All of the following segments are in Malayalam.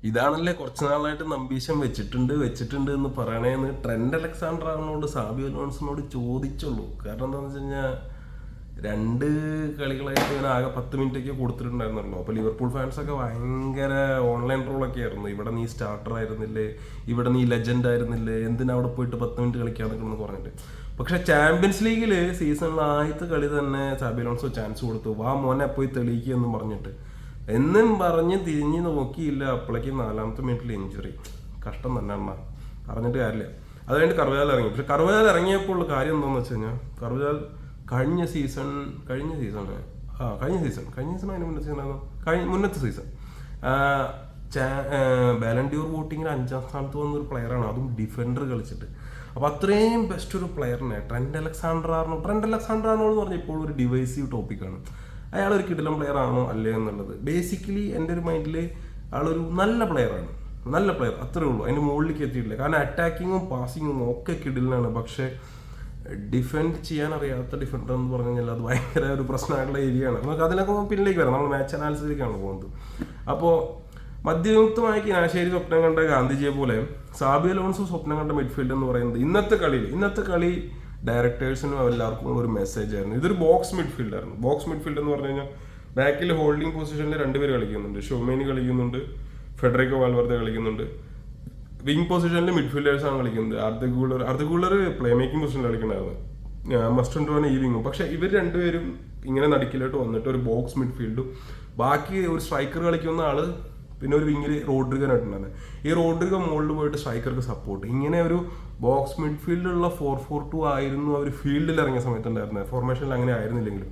ഇതാണല്ലേ കുറച്ച് നാളായിട്ട് നമ്പീശം വെച്ചിട്ടുണ്ട് എന്ന് പറയണേന്ന് ട്രെൻഡ് അലക്സാണ്ടർ ആറിനോട് സാബി അലോൺസിനോട് ചോദിച്ചുള്ളൂ. കാരണം എന്താണെന്ന് വെച്ച് കഴിഞ്ഞാൽ രണ്ട് കളികളായിട്ട് ഇങ്ങനെ ആകെ 10 മിനിറ്റൊക്കെ കൊടുത്തിട്ടുണ്ടായിരുന്നല്ലോ. അപ്പോൾ ലിവർപൂൾ ഫാൻസൊക്കെ ഭയങ്കര ഓൺലൈൻ ട്രോളൊക്കെ ആയിരുന്നു. ഇവിടെ നീ സ്റ്റാർട്ടർ ആയിരുന്നില്ലേ, ഇവിടെ നീ ലെജൻഡ് ആയിരുന്നില്ലേ, എന്തിനാ അവിടെ പോയിട്ട് 10 മിനിറ്റ് കളിക്കാൻ നിൽക്കണമെന്ന് പറഞ്ഞിട്ട്. പക്ഷെ ചാമ്പ്യൻസ് ലീഗിൽ സീസണിൽ ആദ്യത്തെ കളി തന്നെ സാബി അലോൺസോ ചാൻസ് കൊടുത്തു, വാ മോനെ പോയി തെളിയിക്കുക എന്ന് പറഞ്ഞിട്ട്. എന്നും പറഞ്ഞ് തിരിഞ്ഞ് നോക്കിയില്ല, അപ്പോഴേക്കും 4-ാമത്തെ മിനിറ്റിൽ ഇഞ്ചുറി. കഷ്ടം തന്നെ അണ്ണ, പറഞ്ഞിട്ട് കാര്യമില്ല. അത് കഴിഞ്ഞിട്ട് കർവ്വാൽ ഇറങ്ങി. പക്ഷെ കർവ്വാൽ ഇറങ്ങിയപ്പോൾ ഉള്ള കാര്യം എന്താണെന്ന് വെച്ച് കഴിഞ്ഞാൽ, കർവ്വാൽ കഴിഞ്ഞ സീസൺ അതിന് മുന്നത്തെ സീസൺ ബാലൻഡിയോർ വോട്ടിങ്ങിൽ 5-ാം സ്ഥാനത്ത് വന്നൊരു പ്ലെയറാണ്, അതും ഡിഫൻഡർ കളിച്ചിട്ട്. അപ്പോൾ അത്രയും ബെസ്റ്റ് ഒരു പ്ലെയറിനെ ട്രെൻഡ് അലക്സാണ്ടർ ആർണോൾഡ് എന്ന് പറഞ്ഞാൽ ഇപ്പോൾ ഒരു ഡിവൈസീവ് ടോപ്പിക്കാണ്. അയാളൊരു കിടിലൻ പ്ലെയർ ആണോ അല്ലേ എന്നുള്ളത്. ബേസിക്കലി എൻ്റെ ഒരു മൈൻഡിൽ ആളൊരു നല്ല പ്ലെയറാണ്, നല്ല പ്ലെയർ, അത്രേ ഉള്ളൂ. അതിൻ്റെ മുകളിലേക്ക് എത്തിയിട്ടില്ല. കാരണം അറ്റാക്കിങ്ങും പാസിങ്ങും ഒക്കെ കിടിലാണ്. പക്ഷേ ഡിഫെൻഡ് ചെയ്യാൻ അറിയാത്ത ഡിഫൻഡർ എന്ന് പറഞ്ഞു കഴിഞ്ഞാൽ അത് ഭയങ്കര ഒരു പ്രശ്നമായിട്ടുള്ള ഏരിയ ആണ്. നമുക്ക് അതിനൊക്കെ പിന്നിലേക്ക് വരാം, നമ്മൾ മാച്ച് അനാലിസിലേക്കാണ് പോകുന്നത്. അപ്പോൾ മധ്യയുക്തമായി കിനാശേരി സ്വപ്നം കണ്ട ഗാന്ധിജിയെ പോലെ സാബി അലോൺസോ സ്വപ്നം കണ്ട മിഡ്ഫീൽഡ് എന്ന് പറയുന്നത് ഇന്നത്തെ കളി ഡയറക്ടേഴ്സിനും എല്ലാവർക്കും ഒരു മെസ്സേജ് ആയിരുന്നു. ഇതൊരു ബോക്സ് മിഡ്ഫീൽഡ് ആയിരുന്നു. ബോക്സ് മിഡ്ഫീൽഡ് എന്ന് പറഞ്ഞു കഴിഞ്ഞാൽ ബാക്കിൽ ഹോൾഡിംഗ് പൊസിഷനിൽ 2 പേര് കളിക്കുന്നുണ്ട്. ഷോമേനി കളിക്കുന്നുണ്ട്, ഫെഡറിക്കോ വാൽവർദെ കളിക്കുന്നുണ്ട്. വിങ് പൊസിഷനിൽ മിഡ്ഫീൽഡേഴ്സാണ് കളിക്കുന്നത്. അർദ്ധഗുളർ പ്ലേ മേക്കിംഗ് പൊസിഷനിൽ കളിക്കണമായിരുന്നു, മസ്റ്റുണ്ടോനെ ഈ വിങ്ങും. പക്ഷെ ഇവർ രണ്ടുപേരും ഇങ്ങനെ നടുക്കിലോട്ട് വന്നിട്ട് ഒരു ബോക്സ് മിഡ്ഫീൽഡും, ബാക്കി ഒരു സ്ട്രൈക്കർ കളിക്കുന്ന ആള്, പിന്നെ ഒരു വിങ്ങിൽ റോഡ്രിഗനായിട്ടുണ്ടായിരുന്നു. ഈ റോഡ്രിഗോ മുകളിൽ പോയിട്ട് സ്ട്രൈക്കർക്ക് സപ്പോർട്ട്, ഇങ്ങനെ ഒരു ബോക്സ് മിഡ്ഫീൽഡിലുള്ള 4-4-2 ആയിരുന്നു അവർ ഫീൽഡിൽ ഇറങ്ങിയ സമയത്ത് ഉണ്ടായിരുന്നത്. ഫോർമേഷനിൽ അങ്ങനെ ആയിരുന്നില്ലെങ്കിലും.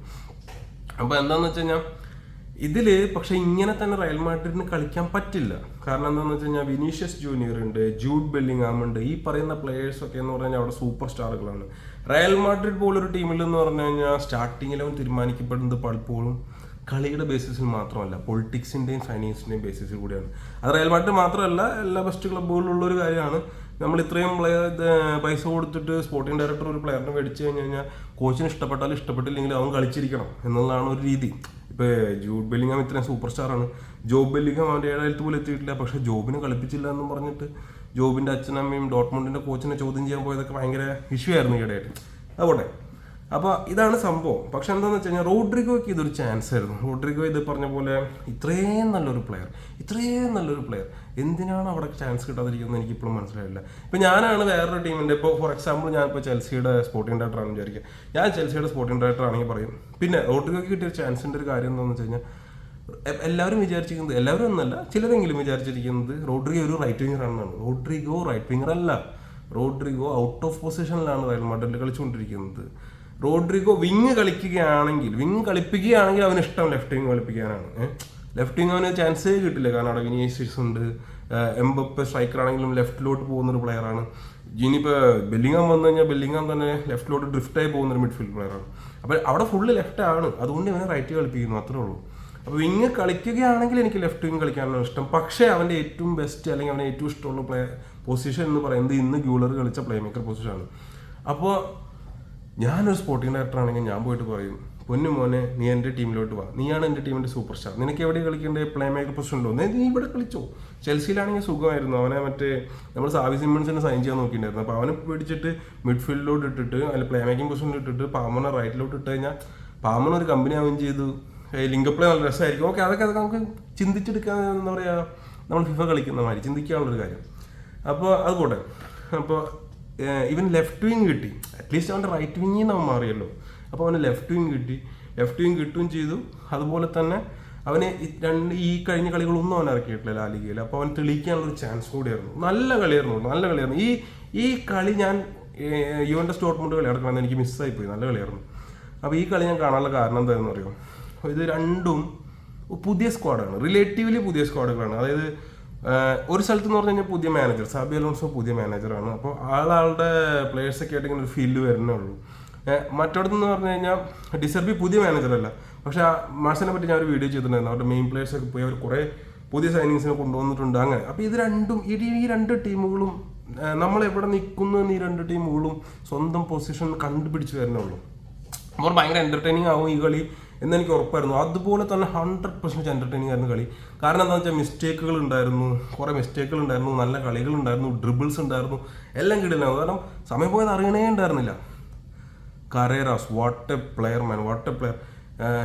അപ്പോൾ എന്താണെന്ന് വെച്ച് കഴിഞ്ഞാൽ ഇതിൽ പക്ഷെ ഇങ്ങനെ തന്നെ റയൽ മാഡ്രിഡിന് കളിക്കാൻ പറ്റില്ല. കാരണം എന്താണെന്ന് വെച്ച് കഴിഞ്ഞാൽ വിനീഷ്യസ് ജൂനിയർ ഉണ്ട്, ജൂഡ് ബെല്ലിംഗാം ഉണ്ട്, ഈ പറയുന്ന പ്ലേയേഴ്സൊക്കെ എന്ന് പറഞ്ഞു കഴിഞ്ഞാൽ അവിടെ സൂപ്പർ സ്റ്റാറുകളാണ്. റയൽ മാഡ്രിഡ് പോലൊരു ടീമിൽ എന്ന് പറഞ്ഞു കഴിഞ്ഞാൽ സ്റ്റാർട്ടിങ്ങിലും തീരുമാനിക്കപ്പെടുന്നത് പലപ്പോഴും കളിയുടെ ബേസിസിൽ മാത്രമല്ല, പൊളിറ്റിക്സിൻ്റെയും ഫൈനാൻസിൻ്റെയും ബേസിസിൽ കൂടിയാണ്. അത് റയൽ മാഡ്രിഡ് മാത്രമല്ല, എല്ലാ ബെസ്റ്റ് ക്ലബ്ബുകളിലുള്ള ഒരു കാര്യമാണ്. നമ്മൾ ഇത്രയും പൈസ കൊടുത്തിട്ട് സ്പോർട്ടിംഗ് ഡയറക്ടർ ഒരു പ്ലെയറിനെ മേടിച്ചു കഴിഞ്ഞാൽ കോച്ചിന് ഇഷ്ടപ്പെട്ടാലും ഇഷ്ടപ്പെട്ടില്ലെങ്കിൽ അവൻ കളിച്ചിരിക്കണം എന്നുള്ളതാണ് ഒരു രീതി. ഇപ്പോൾ ജൂഡ് ബെല്ലിംഗാം ഇത്രയും സൂപ്പർ സ്റ്റാറാണ്. ജോബ് ബെല്ലിംഗാം അവൻ്റെ 7ാമത്തെ പോലും എത്തിയിട്ടില്ല. പക്ഷേ ജോബിനെ കളിപ്പിച്ചില്ല എന്ന് പറഞ്ഞിട്ട് ജോബിൻ്റെ അച്ഛനമ്മയും ഡോട്ട്മുണ്ടിൻ്റെ കോച്ചിനെ ചോദ്യം ചെയ്യാൻ പോയതൊക്കെ ഭയങ്കര ഇഷ്യൂ ആയിരുന്നു ഈയിടെയായിട്ട്. അതുകൊണ്ടേ അപ്പോൾ ഇതാണ് സംഭവം. പക്ഷെ എന്താണെന്ന് വെച്ച് കഴിഞ്ഞാൽ റോഡ്രിഗോയ്ക്ക് ഇതൊരു ചാൻസ് ആയിരുന്നു. റോഡ്രിഗോ ഇത് പറഞ്ഞ പോലെ ഇത്രയും നല്ലൊരു പ്ലെയർ എന്തിനാണ് അവിടെ ചാൻസ് കിട്ടാതിരിക്കുന്നത് എനിക്ക് ഇപ്പോഴും മനസ്സിലായില്ല. ഇപ്പം ഞാനാണ് വേറൊരു ടീമിൻ്റെ, ഇപ്പോൾ ഫോർ എക്സാമ്പിൾ ഞാനിപ്പോൾ ചെൽസിയുടെ സ്പോർട്ടിംഗ് ഡയറക്ടർ ആണെന്ന് വിചാരിക്കുക. ഞാൻ ചെൽസിയുടെ സ്പോർട്ടിംഗ് ഡയറക്ടർ ആണെങ്കിൽ പറയും, പിന്നെ റോഡ്രിഗോയ്ക്ക് കിട്ടിയ ചാൻസിൻ്റെ ഒരു കാര്യം എന്താണെന്ന് വെച്ച് കഴിഞ്ഞാൽ എല്ലാവരും വിചാരിച്ചിരിക്കുന്നത്, എല്ലാവരും ഒന്നല്ല ചിലരെങ്കിലും വിചാരിച്ചിരിക്കുന്നത് റോഡ്രിഗോ ഒരു റൈറ്റ് വിങ്ങർ ആണെന്നാണ്. റോഡ്രിഗോ റൈറ്റ് വിങ്ങർ അല്ല. റോഡ്രിഗോ ഔട്ട് ഓഫ് പൊസിഷനിലാണ് റയൽ മാഡ്രിഡിൽ കളിച്ചുകൊണ്ടിരിക്കുന്നത്. റോഡ്രിഗോ വിങ് കളിപ്പിക്കുകയാണെങ്കിൽ അവന് ഇഷ്ടം ലെഫ്റ്റ് വിങ് കളിപ്പിക്കാനാണ്. ലെഫ്റ്റ് വിങ് അവന് ചാൻസേ കിട്ടില്ല. കാരണം അവിടെ വിനീഷ്യസ് ഉണ്ട്, എംബപ്പെ സ്ട്രൈക്കർ ആണെങ്കിലും ലെഫ്റ്റിലോട്ട് പോകുന്നൊരു പ്ലെയറാണ്. ഇനിയിപ്പോൾ ബെല്ലിംഗാം വന്നു കഴിഞ്ഞാൽ ബെല്ലിംഗാം തന്നെ ലെഫ്റ്റിലോട്ട് ഡ്രിഫ്റ്റായി പോകുന്നൊരു മിഡ്ഫീൽഡ് പ്ലെയറാണ്. അപ്പോൾ അവിടെ ഫുള്ള് ലെഫ്റ്റാണ്, അതുകൊണ്ട് ഇവനെ റൈറ്റ് കളിപ്പിക്കുന്നു, അത്രേ ഉള്ളൂ. അപ്പോൾ വിങ് കളിക്കുകയാണെങ്കിൽ എനിക്ക് ലെഫ്റ്റ് വിങ് കളിക്കാനാണ് ഇഷ്ടം. പക്ഷേ അവൻ്റെ ഏറ്റവും ബെസ്റ്റ് അല്ലെങ്കിൽ അവൻ്റെ ഏറ്റവും ഇഷ്ടമുള്ള പൊസിഷൻ എന്ന് പറയുന്നത് ഇന്ന് ഗ്യൂളർ കളിച്ച പ്ലേ മേക്കർ പൊസിഷനാണ്. അപ്പോൾ ഞാനൊരു സ്പോർട്ടിംഗ് ഡയറക്ടർ ആണെങ്കിൽ ഞാൻ പോയിട്ട് പറയും, പൊന്നു മോനെ നീ എൻ്റെ ടീമിലോട്ട് വാ, നീയാണ് എൻ്റെ ടീമിൻ്റെ സൂപ്പർ സ്റ്റാർ, നിനക്ക് എവിടെ കളിക്കേണ്ടത് പ്ലേ മേക്കർ പൊസിഷൻ ഉണ്ടോ, നീ ഇവിടെ കളിച്ചോ. ചെൽസിയിലാണെങ്കിൽ സുഖമായിരുന്നു. അവനെ നമ്മൾ സാവി സിമ്മൺസിനെ സൈൻ ചെയ്യാൻ നോക്കിയിട്ടുണ്ടായിരുന്നു. അപ്പോൾ അവനെ പിടിച്ചിട്ട് മിഡ്ഫീൽഡിലോട്ട് ഇട്ടിട്ട് അതിൽ പ്ലേ മേക്കിംഗ് പൊസിഷനിൽ ഇട്ടിട്ട് പാമനെ റൈറ്റിലോട്ട് ഇട്ട് കഴിഞ്ഞാൽ പാമന ഒരു കമ്പനി ആവുകയും ചെയ്തു. ലിങ്കപ്പ് പ്ലേ നല്ല രസമായിരിക്കും. ഓക്കെ, അതൊക്കെ നമുക്ക് ചിന്തിച്ചെടുക്കാൻ, എന്താ പറയുക, നമ്മൾ ഫിഫ കളിക്കുന്ന മാതിരി ചിന്തിക്കാനുള്ളൊരു കാര്യം. അപ്പോൾ അതുകൂടെ അപ്പോൾ ഇവൻ ലെഫ്റ്റ് വിങ് കിട്ടി, അറ്റ്ലീസ്റ്റ് അവൻ്റെ റൈറ്റ് വിങ്ങിൽ നിന്ന് അവൻ മാറിയല്ലോ. അപ്പോൾ അവന് ലെഫ്റ്റ് വിങ് കിട്ടുകയും ചെയ്തു. അതുപോലെ തന്നെ അവന് ഈ കഴിഞ്ഞ കളികളൊന്നും അവൻ ഇറക്കിയിട്ടില്ല ലാ ലീഗയിൽ. അപ്പോൾ അവൻ തെളിയിക്കാനുള്ളൊരു ചാൻസ് കൂടിയായിരുന്നു. നല്ല കളിയായിരുന്നു. ഈ കളി ഞാൻ യുവൻ്റസ് ഡോട്ട്മുണ്ട് കളി നടക്കണമെന്ന് എനിക്ക് മിസ്സായിപ്പോയി. നല്ല കളിയായിരുന്നു. അപ്പോൾ ഈ കളി ഞാൻ കാണാനുള്ള കാരണം എന്താണെന്ന് അറിയോ, ഇത് രണ്ടും പുതിയ സ്ക്വാഡാണ്, റിലേറ്റീവ്ലി പുതിയ സ്ക്വാഡുകളാണ്. അതായത് ഒരു സ്ഥലത്ത് എന്ന് പറഞ്ഞു കഴിഞ്ഞാൽ പുതിയ മാനേജർ, സാബി അലോൺസോ പുതിയ മാനേജറാണ്. അപ്പോൾ ആളുടെ പ്ലേയേഴ്സൊക്കെ ആയിട്ട് ഇങ്ങനെ ഒരു ഫീൽഡ് വരുന്നേ ഉള്ളൂ. മറ്റോടത്തെന്ന് പറഞ്ഞു കഴിഞ്ഞാൽ ഡിസർബി പുതിയ മാനേജറല്ല. പക്ഷേ ആ മാർസലിനെ പറ്റി ഞാൻ ഒരു വീഡിയോ ചെയ്തിട്ടുണ്ടായിരുന്നു. അവരുടെ മെയിൻ പ്ലേയേഴ്സൊക്കെ പോയി അവർ കുറേ പുതിയ സൈനിങ്സിനെ കൊണ്ടുവന്നിട്ടുണ്ട്. അങ്ങനെ അപ്പോൾ ഈ രണ്ട് ടീമുകളും നമ്മൾ എവിടെ നിൽക്കുന്നു എന്ന് ഈ രണ്ട് ടീമുകളും സ്വന്തം പൊസിഷൻ കണ്ടുപിടിച്ച് വരുന്നുള്ളൂ. അപ്പോൾ ഭയങ്കര എൻ്റർടൈനിങ് ആവും ഈ കളി. എന്നെനിക്ക് ഉറപ്പായിരുന്നു. അതുപോലെ തന്നെ 100% എൻ്റർടൈനിങ് ആയിരുന്നു കളി. കാരണം എന്താണെന്ന് വെച്ചാൽ മിസ്റ്റേക്കുകൾ ഉണ്ടായിരുന്നു, കുറേ മിസ്റ്റേക്കുകൾ ഉണ്ടായിരുന്നു, നല്ല കളികൾ ഉണ്ടായിരുന്നു, ഡ്രിബിൾസ് ഉണ്ടായിരുന്നു, എല്ലാം കിട്ടില്ലായിരുന്നു. കാരണം സമയം പോയത് അറിയണേ ഉണ്ടായിരുന്നില്ല. Carreras what A player man, what A player.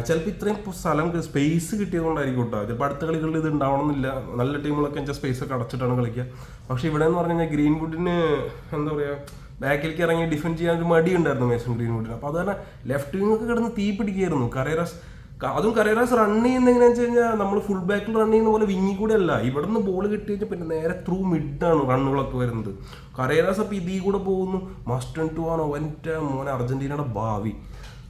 ചിലപ്പോൾ ഇത്രയും സ്ഥലം സ്പേസ് കിട്ടിയതുകൊണ്ടായിരിക്കും കേട്ടോ. ചിലപ്പോൾ അടുത്ത കളികളിൽ ഇത് ഉണ്ടാവണമെന്നില്ല. നല്ല ടീമുകളൊക്കെ വെച്ചാൽ സ്പേസ് ഒക്കെ അടച്ചിട്ടാണ് കളിക്കുക. പക്ഷേ ഇവിടെ എന്ന് പറഞ്ഞു കഴിഞ്ഞാൽ ഗ്രീൻവുഡിന് എന്താ പറയുക, ബാക്കിലേക്ക് ഇറങ്ങി ഡിഫെൻഡ് ചെയ്യാൻ ഒരു മടി ഉണ്ടായിരുന്നു മേസൺ ഗ്രീൻവുഡിന്. അപ്പോൾ അത് തന്നെ ലെഫ്റ്റ് വിങ്ങൊക്കെ കിടന്ന് തീ പിടിക്കുകയായിരുന്നു. കരേറാസ് റൺ ചെയ്യുന്ന എങ്ങനെയാണെന്ന് വെച്ച് കഴിഞ്ഞാൽ നമ്മൾ ഫുൾ ബാക്കിൽ റൺ ചെയ്യുന്ന പോലെ വിങ്ങി കൂടെ അല്ല. ഇവിടെ നിന്ന് ബോൾ കിട്ടി കഴിഞ്ഞാൽ പിന്നെ നേരെ ത്രൂ മിഡാണ് റണ്ണുകളൊക്കെ വരുന്നത്. കരേറാസ് അപ്പോൾ ഇതിൽ കൂടെ പോകുന്നു. മസ്റ്റ് ടു ആണ് അവൻ്റെ മോനെ അർജന്റീനയുടെ ഭാവി.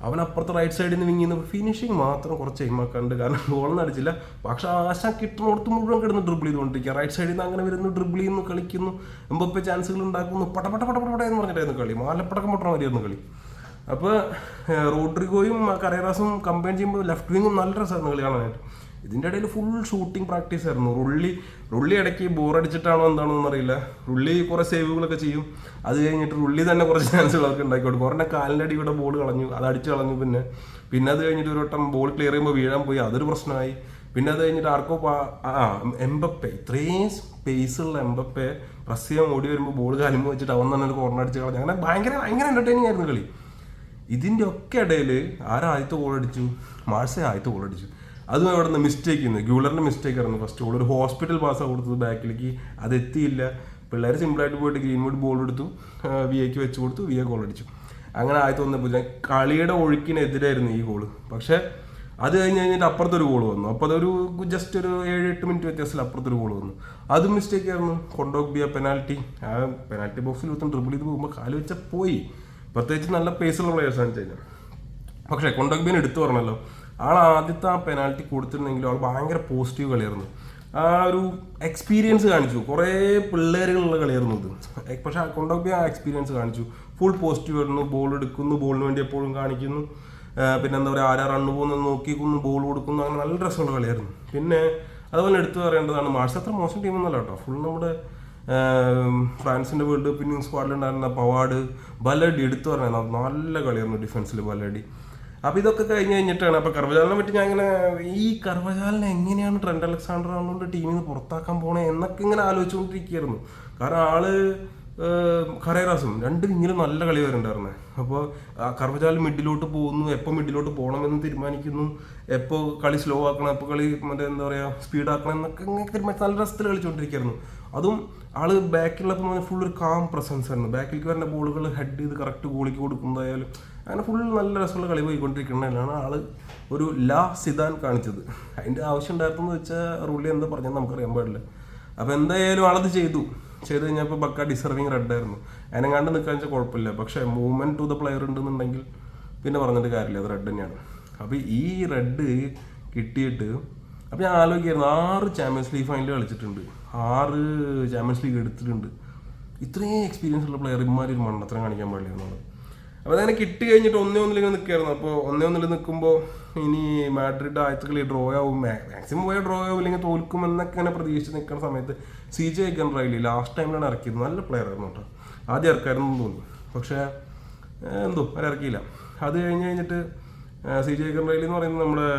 അവൻ അപ്പുറത്തെ റൈറ്റ് സൈഡിൽ നിന്ന് വിങ്ങിന്ന് ഫിനിഷിങ് മാത്രം കുറച്ച് എയിമാക്കാണ്ട്, കാരണം ഗോളൊന്നും അടിച്ചില്ല. പക്ഷെ ആശ കിട്ടുന്നിടത്ത് മുഴുവൻ കിടന്ന് ഡ്രിബിൾ ചെയ്തുകൊണ്ടിരിക്കുക. റൈറ്റ് സൈഡിൽ നിന്ന് അങ്ങനെ വരുന്നു, ഡ്രിബിൾ ചെയ്യുന്നു, കളിക്കുന്നു, എംബപ്പെ ചാൻസുകൾ ഉണ്ടാക്കുന്നു, പടപട എന്ന് പറഞ്ഞിട്ടായിരുന്നു കളി. മാലപ്പടക്കം പൊട്ടണ മാതിരിയായിരുന്നു കളി. അപ്പോൾ റോഡ്രിഗോയും കരേറാസും കമ്പൈൻ ചെയ്യുമ്പോൾ ലെഫ്റ്റ് വിങ്ങും നല്ല രസമായിരുന്നു കളി കാണാനായിട്ട്. ഇതിൻ്റെ ഇടയിൽ ഫുൾ ഷൂട്ടിംഗ് പ്രാക്ടീസ് ആയിരുന്നു. റുള്ളി ഇടയ്ക്ക് ബോറടിച്ചിട്ടാണോ എന്താണെന്ന് അറിയില്ല. റുള്ളി കുറേ സേവുകളൊക്കെ ചെയ്യും. അത് കഴിഞ്ഞിട്ട് റുള്ളി തന്നെ കുറച്ച് ചാൻസുകളൊക്കെ ഉണ്ടാക്കി കൊടുക്കും. കുറേ കാലിൻ്റെ അടി കൂടെ ബോൾ കളഞ്ഞു, അത് അടിച്ച് കളഞ്ഞു. പിന്നെ അത് കഴിഞ്ഞിട്ട് ഒരു വട്ടം ബോൾ ക്ലിയർ ചെയ്യുമ്പോൾ വീഴാൻ പോയി, അതൊരു പ്രശ്നമായി. പിന്നെ അത് കഴിഞ്ഞിട്ട് ആർക്കോ എംബപ്പെ, ഇത്രയും സ്പേസുള്ള എംബപ്പെ പ്രസ് ചെയ്യാൻ ഓടി വരുമ്പോൾ ബോൾ കാലുമ്പോൾ വെച്ചിട്ട് അവൻ തന്നെ ഒരു കോർണർ അടിച്ച് കളഞ്ഞു. അങ്ങനെ ഭയങ്കര എൻ്റർടൈനിങ് ആയിരുന്നു കളി. ഇതിൻ്റെ ഒക്കെ ഇടയിൽ ആദ്യത്തെ ഗോൾ അടിച്ചു? മാർസെ ആദ്യത്തെ ഗോൾ അടിച്ചു. അതും അവിടെ നിന്ന് മിസ്റ്റേക്ക് ചെയ്യുന്നത്, ഗ്യൂളറിൻ്റെ മിസ്റ്റേക്ക് ആയിരുന്നു ഫസ്റ്റ് ഗോൾ. ഒരു ഹോസ്പിറ്റൽ പാസ്സാണ് കൊടുത്തത് ബാക്കിലേക്ക്, അത് എത്തിയില്ല. പിള്ളേർ സിമ്പിളായിട്ട് പോയിട്ട് ഗ്രീൻവുഡ് ബോൾ എടുത്തു, വി എക്ക് വെച്ച് കൊടുത്തു, വി എ ഗോൾ അടിച്ചു. അങ്ങനെ ആദ്യത്തെ വന്നപ്പോൾ കളിയുടെ ഒഴുക്കിനെതിരായിരുന്നു ഈ ഗോള്. പക്ഷേ അത് കഴിഞ്ഞിട്ട് അപ്പുറത്തൊരു ഗോൾ വന്നു. അപ്പോൾ അതൊരു ജസ്റ്റ് ഒരു 7-8 മിനിറ്റ് വ്യത്യാസത്തിൽ അപ്പുറത്തൊരു ഗോൾ വന്നു. അതും മിസ്റ്റേക്ക് ആയിരുന്നു. കൊണ്ടോഗ്ബിയ പെനാൽറ്റി, ആ പെനാൽറ്റി ബോക്സിൽ ഒത്തും ഡ്രിബിൾ ചെയ്ത് പോകുമ്പോൾ കാല് വെച്ചാൽ പോയി. പ്രത്യേകിച്ച് നല്ല പേസുള്ള പ്ലേയേഴ്സാണ് കഴിഞ്ഞാൽ. പക്ഷേ കൊണ്ടോഗ്ബിയനെ എടുത്തു പറഞ്ഞല്ലോ, ആൾ ആദ്യത്തെ ആ പെനാൽറ്റി കൊടുത്തിരുന്നെങ്കിലും ആൾ ഭയങ്കര പോസിറ്റീവ് കളിയായിരുന്നു. ആ ഒരു എക്സ്പീരിയൻസ് കാണിച്ചു. കുറേ പിള്ളേരുകളുള്ള കളിയായിരുന്നു ഇത്. പക്ഷേ കൊണ്ടോഗ്ബിയ ആ എക്സ്പീരിയൻസ് കാണിച്ചു. ഫുൾ പോസിറ്റീവ് ആയിരുന്നു. ബോൾ എടുക്കുന്നു, ബോളിന് വേണ്ടി എപ്പോഴും കാണിക്കുന്നു. പിന്നെ എന്താ പറയുക, ആരാ റണ്ണ് പോകുന്നത് നോക്കിക്കുന്നു, ബോൾ കൊടുക്കുന്നു. അങ്ങനെ നല്ല രസമുള്ള കളിയായിരുന്നു. പിന്നെ അതുപോലെ എടുത്തു പറയേണ്ടതാണ്, മാർച്ച് അത്ര മോശം ടീമൊന്നുമല്ല കേട്ടോ. ഫുൾ നമ്മുടെ ഫ്രാൻസിൻ്റെ വേൾഡ് കപ്പിന് സ്ക്വാഡിലുണ്ടായിരുന്ന പവാഡ്, ബലഡി എടുത്തു പറഞ്ഞാൽ നല്ല കളിയായിരുന്നു ഡിഫൻസിൽ ബലഡി. അപ്പോൾ ഇതൊക്കെ കഴിഞ്ഞിട്ടാണ് അപ്പോൾ കർവജാലിനെ പറ്റി ഞാൻ ഇങ്ങനെ, ഈ കർവജാലിനെ എങ്ങനെയാണ് ട്രെൻഡ് അലക്സാണ്ടർ ആണോണ്ട് ടീമിൽ നിന്ന് പുറത്താക്കാൻ പോണേ എന്നൊക്കെ ഇങ്ങനെ ആലോചിച്ചുകൊണ്ടിരിക്കുകയായിരുന്നു. കാരണം ആള് കരേറാസും രണ്ട് വിങ്ങിലും നല്ല കളി വരുന്നുണ്ടായിരുന്നേ. അപ്പോൾ കർവജാൽ മിഡിലോട്ട് പോകുന്നു, എപ്പോൾ മിഡിലോട്ട് പോകണമെന്ന് തീരുമാനിക്കുന്നു, എപ്പോൾ കളി സ്ലോ ആക്കണം, എപ്പോൾ കളി മറ്റേ എന്താ പറയുക സ്പീഡാക്കണം എന്നൊക്കെ ഇങ്ങനെ തീരുമാനിച്ച് നല്ല രസത്തിൽ കളിച്ചുകൊണ്ടിരിക്കുകയായിരുന്നു. അതും ആള് ബാക്കിലുള്ളപ്പോൾ ഫുൾ ഒരു കാം പ്രസൻസ് ആയിരുന്നു. ബാക്കിലേക്ക് വരുന്ന ബോളുകൾ ഹെഡ് ചെയ്ത് കറക്റ്റ് ഗോളിക്ക് കൊടുക്കുന്നതായാലും അങ്ങനെ ഫുൾ നല്ല രസമുള്ള കളി പോയിക്കൊണ്ടിരിക്കുന്നതിലാണ് ആള് ഒരു ലാ സിദാൻ കാണിച്ചത്. അതിൻ്റെ ആവശ്യം ഉണ്ടായിരുന്നെന്ന് വെച്ചാൽ റുള്ളി എന്താ പറഞ്ഞത് നമുക്കറിയാൻ പാടില്ല. അപ്പോൾ എന്തായാലും ആളത് ചെയ്തു കഴിഞ്ഞപ്പോൾ ബക്ക ഡിസർവിങ് റെഡായിരുന്നു. അതിനെങ്ങാണ്ട് നിൽക്കാൻ വെച്ചാൽ കുഴപ്പമില്ല. പക്ഷേ മൂവ്മെൻറ്റ് ടു ദ പ്ലെയർ ഉണ്ടെന്നുണ്ടെങ്കിൽ പിന്നെ പറഞ്ഞിട്ട് കാര്യമില്ല, അത് റെഡ് തന്നെയാണ്. അപ്പോൾ ഈ റെഡ് കിട്ടിയിട്ട് അപ്പോൾ ഞാൻ ആലോചിക്കായിരുന്നു, 6 ചാമ്പ്യൻസ് ലീഗ് ഫൈനൽ കളിച്ചിട്ടുണ്ട്, 6 ചാമ്പ്യൻസ് ലീഗ് എടുത്തിട്ടുണ്ട്. ഇത്രയും എക്സ്പീരിയൻസ് ഉള്ള പ്ലെയർ ഇമാരൊരു മണ്ടത്തരം കാണിക്കാൻ പാടില്ല എന്നുള്ളത്. അപ്പോൾ അതങ്ങനെ കിട്ടി കഴിഞ്ഞിട്ട് 1-1 ഇങ്ങനെ നിൽക്കുകയായിരുന്നു. അപ്പോൾ 1-1 നിൽക്കുമ്പോൾ ഇനി മാഡ്രിഡ് ആദ്യത്തെ കളി ഡ്രോ ആവും, മാക്സിമം പോയാൽ ഡ്രോ ആവും, ഇല്ലെങ്കിൽ തോൽക്കും എന്നൊക്കെ ഇങ്ങനെ പ്രതീക്ഷിച്ച് നിൽക്കുന്ന സമയത്ത് CJ ഗൺറൈലി ലാസ്റ്റ് ടൈമിലാണ് ഇറക്കിയത്. നല്ല പ്ലെയർ ആയിരുന്നു കേട്ടോ. ആദ്യം ഇറക്കായിരുന്നു തോന്നി, പക്ഷേ എന്തോ അവർ ഇറക്കിയില്ല. അത് കഴിഞ്ഞിട്ട് CJ ഗൺറൈലി എന്ന് പറയുന്നത് നമ്മുടെ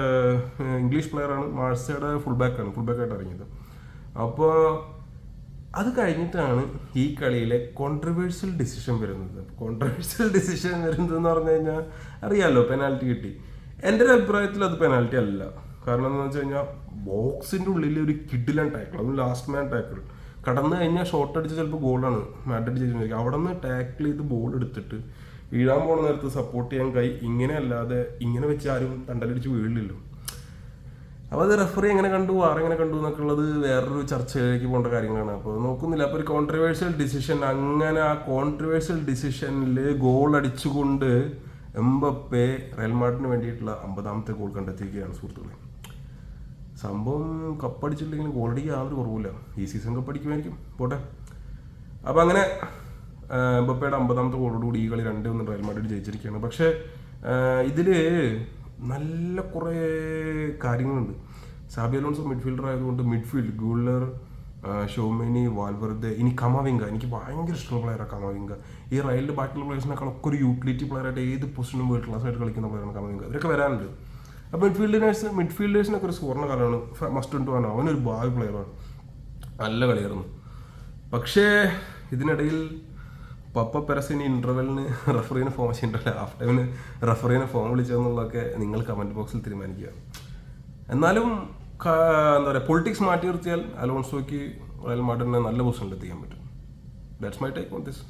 ഇംഗ്ലീഷ് പ്ലെയറാണ്, മാഴ്സയുടെ ഫുൾ ബാക്കായിട്ട് ഇറങ്ങിയത്. അപ്പോൾ അത് കഴിഞ്ഞിട്ടാണ് ഈ കളിയിലെ കോൺട്രവേഴ്സ്യൽ ഡിസിഷൻ വരുന്നത്. കോൺട്രവേഴ്സ്യൽ ഡിസിഷൻ വരുന്നതെന്ന് പറഞ്ഞു കഴിഞ്ഞാൽ അറിയാമല്ലോ, പെനാൽറ്റി കിട്ടി. എൻ്റെ ഒരു അഭിപ്രായത്തിൽ അത് പെനാൽറ്റി അല്ല. കാരണം എന്താണെന്ന് വെച്ച് കഴിഞ്ഞാൽ ബോക്സിൻ്റെ ഉള്ളിൽ ഒരു കിഡിലൻ ടാക്കിൾ, അതും ലാസ്റ്റ് മാൻ ടാക്കിൾ, കടന്നു കഴിഞ്ഞാൽ ഷോട്ട് അടിച്ച് ചിലപ്പോൾ ഗോളാണ് മാഡ്രിഡ് ചെയ്തിരിക്കുന്നത്. അവിടെ നിന്ന് ടാക്കിൾ ചെയ്ത് ബോൾ എടുത്തിട്ട് വീഴാൻ പോണ നേരത്ത് സപ്പോർട്ട് ചെയ്യാൻ ഇങ്ങനെ അല്ലാതെ ഇങ്ങനെ വെച്ച് ആരും തണ്ടലടിച്ച് വീഴില്ലല്ലോ. അപ്പോൾ അത് റെഫറി എങ്ങനെ കണ്ടു, ആരെങ്ങനെ കണ്ടു എന്നൊക്കെ ഉള്ളത് വേറൊരു ചർച്ചയിലേക്ക് പോകേണ്ട കാര്യങ്ങളാണ്. അപ്പോൾ നോക്കുന്നില്ല. അപ്പോൾ ഒരു കോൺട്രവേഴ്സ്യൽ ഡിസിഷൻ, അങ്ങനെ ആ കോൺട്രവേഴ്സ്യൽ ഡിസിഷനിൽ ഗോൾ അടിച്ചുകൊണ്ട് എംബപ്പെ റയൽ മാഡ്രിഡിന് വേണ്ടിയിട്ടുള്ള 50ാമത്തെ ഗോൾ കണ്ടെത്തിയിരിക്കുകയാണ് സുഹൃത്തുക്കളെ. സംഭവം കപ്പടിച്ചില്ലെങ്കിലും ഗോൾ അടിക്കുക ആ ഒരു കുറവില്ല. ഈ സീസൺ കപ്പടിക്കുമായിരിക്കും, പോട്ടെ. അപ്പോൾ അങ്ങനെ എംബപ്പയുടെ 50ാമത്തെ ഗോളോടുകൂടി ഈ കളി 2-1 റയൽ മാഡ്രിഡ് ജയിച്ചിരിക്കുകയാണ്. പക്ഷേ ഇതിൽ നല്ല കുറേ കാര്യങ്ങളുണ്ട്. സാബി അലോൺസോ മിഡ്ഫീൽഡർ ആയതുകൊണ്ട് മിഡ്ഫീൽഡ് ഗൂളർ, ഷോമേനി, വാൽവെർദെ, ഇനി കമാവിംഗ. എനിക്ക് ഭയങ്കര ഇഷ്ടമുള്ള പ്ലെയറാണ് കമാവിംഗ. ഈ റയലിൻ്റെ ബാക്കിയുള്ള പ്ലെയേഴ്സിനേക്കാളൊക്കെ ഒരു യൂട്ടിലിറ്റി പ്ലെയറായിട്ട് ഏത് പൊസിഷനും വേൾഡ് ക്ലാസ് ആയിട്ട് കളിക്കുന്ന പ്ലെയറാണ് കമാവിംഗ. ഇവരൊക്കെ വരാനുണ്ട്. അപ്പോൾ മിഡ്ഫീൽഡേഴ്സിനൊക്കെ ഒരു സുവർണ്ണ കാലമാണ്. മസ്റ്റ് ടു ആണ്. അവനൊരു ഭാവി പ്ലെയറാണ്, നല്ല കളിയായിരുന്നു. പക്ഷേ ഇതിനിടയിൽ പപ്പ പെരസിന് ഇന്റർവെല്ലിന് റഫറീനെ ഫോം ചെയ്തിട്ടില്ല, ഹാഫ് ടൈമിന് റഫറീനെ ഫോം വിളിച്ചതെന്നുള്ളതൊക്കെ നിങ്ങൾ കമൻറ്റ് ബോക്സിൽ തീരുമാനിക്കുക. എന്നാലും എന്താ പറയുക, പൊളിറ്റിക്സ് മാറ്റി നിർത്തിയാൽ അലോൺസോയ്ക്ക് റയൽ മാഡ്രിഡിനെ നല്ല പൊസിഷനിൽ എത്തിക്കാൻ പറ്റും. That's my take on this.